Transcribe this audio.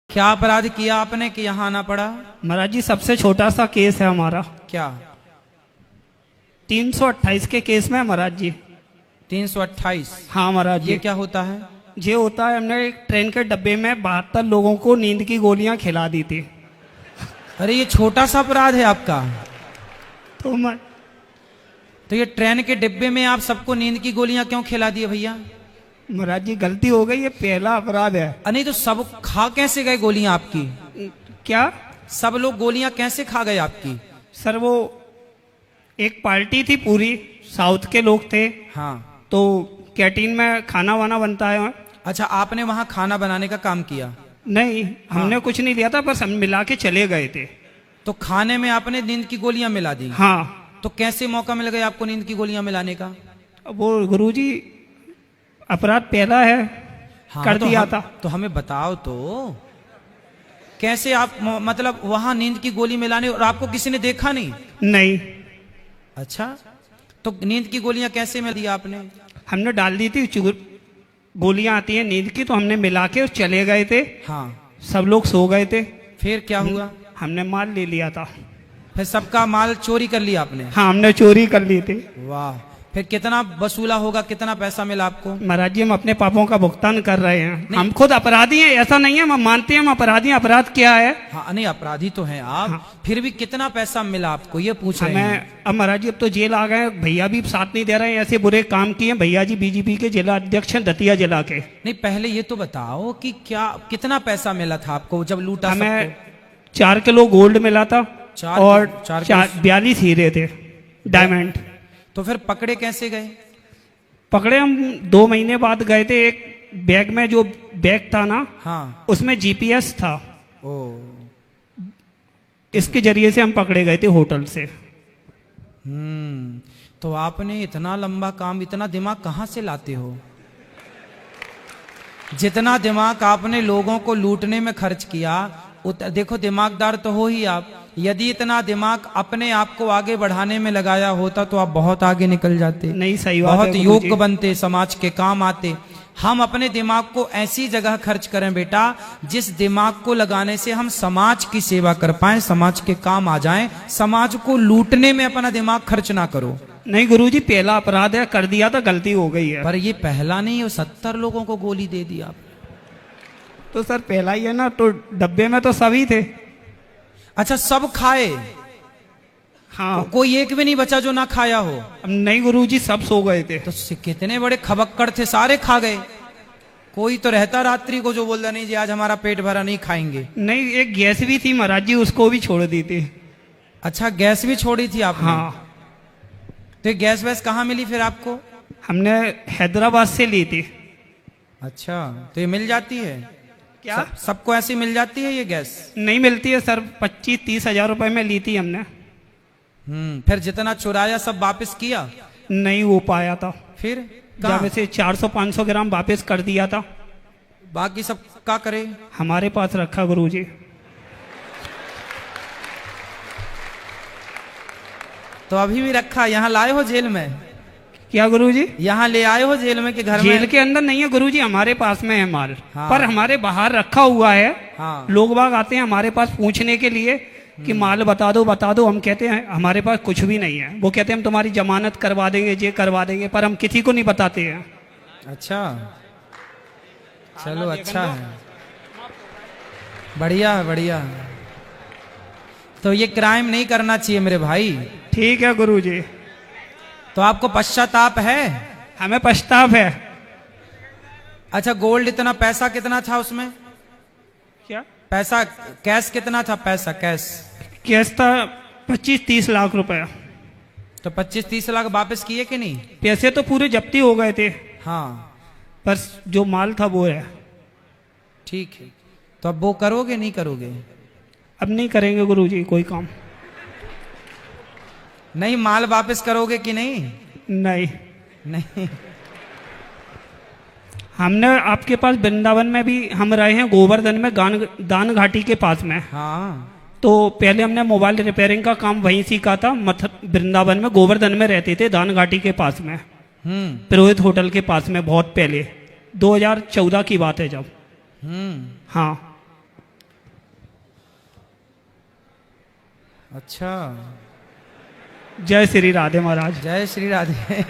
क्या अपराध किया आपने कि यहाँ आना पड़ा? महाराज जी सबसे छोटा सा केस है हमारा। क्या? 328 के केस में है महाराज जी। 328? हाँ महाराज जी। ये क्या होता है? ये होता है, हमने एक ट्रेन के डब्बे में 72 लोगों को नींद की गोलियां खिला दी थी। अरे ये छोटा सा अपराध है आपका। तो ये ट्रेन के डिब्बे में आप सबको नींद की गोलियां क्यों खिला दिए भैया? महाराज जी गलती हो गई, ये पहला अपराध है। नहीं तो सब खा कैसे गए गोलियां आपकी? क्या? सब लोग गोलियां कैसे खा गए आपकी? सर वो एक पार्टी थी, पूरी साउथ के लोग थे। हाँ। तो कैंटीन में खाना वाना बनता है। अच्छा, आपने वहां खाना बनाने का काम किया? नहीं, हमने कुछ नहीं लिया था, बस हम मिला के चले गए थे। तो खाने में आपने नींद की गोलियां मिला दी? हाँ। तो कैसे मौका मिल गया आपको नींद की गोलियां मिलाने का? वो गुरुजी अपराध पहला है। हाँ, कर दिया था। तो हमें बताओ तो कैसे आप मतलब वहां नींद की गोली मिलाने, और आपको किसी ने देखा नहीं? नहीं। अच्छा, तो नींद की गोलियां कैसे मिल दी आपने? हमने डाल दी थी, गोलियां आती हैं नींद की, तो हमने मिला के और चले गए थे। हाँ। सब लोग सो गए थे। फिर क्या हुआ? हमने माल ले लिया था। फिर सबका माल चोरी कर लिया आपने? हाँ, हमने चोरी कर ली थी। वाह। फिर कितना वसूला होगा, कितना पैसा मिला आपको? महाराज जी हम अपने पापों का भुगतान कर रहे हैं। हम खुद अपराधी हैं, ऐसा नहीं है, हम मानते हैं हम अपराधी हैं। अपराध क्या है? हाँ, नहीं अपराधी तो हैं आप। हाँ। फिर भी कितना पैसा मिला आपको, ये पूछ रहे हैं। अब महाराज जी अब तो जेल आ गए, भैया भी साथ नहीं दे रहे हैं, ऐसे बुरे काम किए। भैया जी बीजेपी के जिला अध्यक्ष हैं, दतिया जिला के। नहीं, पहले ये तो बताओ कि क्या कितना पैसा मिला था आपको जब लूटा? हमें 4 किलो गोल्ड मिला था और 42 हीरे थे, डायमंड। तो फिर पकड़े कैसे गए? पकड़े हम 2 महीने बाद गए थे। एक बैग में, जो बैग था ना, हाँ, उसमें जीपीएस था। ओ, इसके जरिए से हम पकड़े गए थे होटल से। तो आपने इतना लंबा काम, इतना दिमाग कहाँ से लाते हो? जितना दिमाग आपने लोगों को लूटने में खर्च किया, देखो दिमागदार तो हो ही आप। यदि इतना दिमाग अपने आप को आगे बढ़ाने में लगाया होता तो आप बहुत आगे निकल जाते। नहीं, सही बात है, बहुत योग्य बनते, समाज के काम आते। हम अपने दिमाग को ऐसी जगह खर्च करें बेटा, जिस दिमाग को लगाने से हम समाज की सेवा कर पाए, समाज के काम आ जाएं। समाज को लूटने में अपना दिमाग खर्च ना करो। नहीं गुरुजी, पहला अपराध है, कर दिया था, गलती हो गई है। पर ये पहला नहीं है, 70 लोगों को गोली दे दी आप। तो सर पहला ही है ना, तो डब्बे में तो सभी थे। अच्छा, सब खाए? हाँ। कोई एक भी नहीं बचा जो ना खाया हो? नहीं गुरुजी, सब सो गए थे। तो कितने बड़े खबक्कड़ थे, सारे खा गए। कोई तो रहता रात्रि को जो बोलता नहीं जी आज हमारा पेट भरा, नहीं खाएंगे। नहीं, एक गैस भी थी महाराज जी, उसको भी छोड़ दी थी। अच्छा, गैस भी छोड़ी थी आपने? हाँ। तो गैस वैस कहाँ मिली फिर आपको? हमने हैदराबाद से ली थी। अच्छा, तो ये मिल जाती है क्या? सबको ऐसी मिल जाती है ये गैस? नहीं मिलती है सर, 25-30 हजार रुपए में ली थी हमने। फिर जितना चुराया सब वापस किया? नहीं हो पाया था। फिर जब से 400-500 ग्राम वापस कर दिया था। बाकी सब क्या करे? हमारे पास रखा गुरुजी। तो अभी भी रखा? यहाँ लाए हो जेल में? क्या गुरुजी? यहाँ ले आए हो जेल में कि घर में? जेल के अंदर नहीं है गुरुजी, हमारे पास में है माल। हाँ। पर हमारे बाहर रखा हुआ है। हाँ। लोग बाग आते हैं हमारे पास पूछने के लिए कि माल बता दो बता दो। हम कहते हैं हमारे पास कुछ भी नहीं है। वो कहते हैं हम तुम्हारी जमानत करवा देंगे, ये करवा देंगे, पर हम किसी को नहीं बताते हैं। अच्छा, चलो अच्छा है, बढ़िया है, बढ़िया। तो ये क्राइम नहीं करना चाहिए मेरे भाई। ठीक है गुरुजी। तो आपको पश्चाताप है? हमें पछताव है। अच्छा, गोल्ड इतना, पैसा कितना था उसमें? क्या पैसा? कैश कितना था? पैसा कैश? कैश था 25-30 लाख रुपया। तो 25-30 लाख वापस किए कि नहीं? पैसे तो पूरे जब्ती हो गए थे। हाँ, पर जो माल था वो है। ठीक है, तो अब वो करोगे नहीं करोगे? अब नहीं करेंगे गुरुजी कोई काम। नहीं, माल वापस करोगे कि नहीं? नहीं। नहीं। हमने आपके पास वृंदावन में भी हम रहे हैं, गोवर्धन में, दान घाटी के पास में। हाँ। तो पहले हमने मोबाइल रिपेयरिंग का काम वहीं सीखा था। वृंदावन में, गोवर्धन में रहते थे, दान घाटी के पास में, पुरोहित होटल के पास में, बहुत पहले 2014 की बात है जब। हाँ। अच्छा, जय श्री राधे महाराज। जय श्री राधे।